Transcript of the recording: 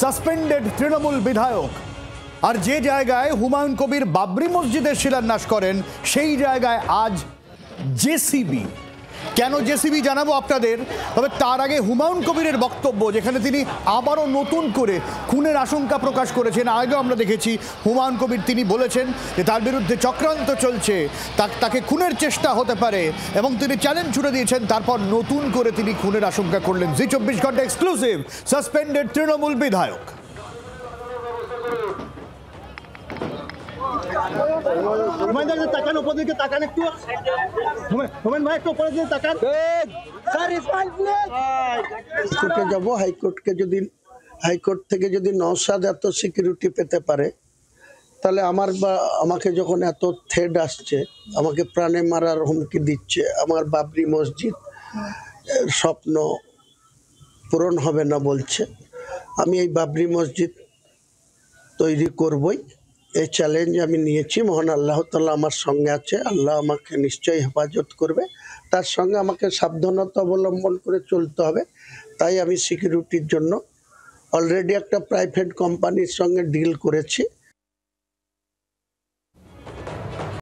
Suspended Trinamool বিধায়ক। আর যে জায়গায় হুমায়ুন কবির বাবরি মসজিদের শিলান্যাস করেন সেই জায়গায় আজ জেসিবি। কেন জেসিবি জানাবো আপনাদের, তবে তার আগে হুমায়ুন কবিরের বক্তব্য, যেখানে তিনি আবারও নতুন করে খুনের আশঙ্কা প্রকাশ করেছেন। আগেও আমরা দেখেছি হুমায়ুন কবির তিনি বলেছেন যে তার বিরুদ্ধে চক্রান্ত চলছে, তাকে খুনের চেষ্টা হতে পারে এবং তিনি চ্যালেঞ্জ ছুড়ে দিয়েছেন। তারপর নতুন করে তিনি খুনের আশঙ্কা করলেন। জি 24 ঘন্টা এক্সক্লুসিভ, সাসপেন্ডেড তৃণমূল বিধায়ক। যাবো হাইকোর্টকে, যদি হাইকোর্ট থেকে যদি নওশাদ এত সিকিউরিটি পেতে পারে, তাহলে আমাকে যখন এত থ্রেড আসছে, আমাকে প্রাণে মারার হুমকি দিচ্ছে, আমার বাবরি মসজিদ স্বপ্ন পূরণ হবে না বলছে, আমি এই বাবরি মসজিদ তৈরি করবই। এই চ্যালেঞ্জ আমি নিয়েছি। মহান আল্লাহ তাআলা আমার সঙ্গে আছে, আল্লাহ আমাকে নিশ্চয়ই হেফাজত করবে। তার সঙ্গে আমাকে সাবধানতা অবলম্বন করে চলতে হবে। তাই আমি সিকিউরিটির জন্য অলরেডি একটা প্রাইভেট কোম্পানির সঙ্গে ডিল করেছি।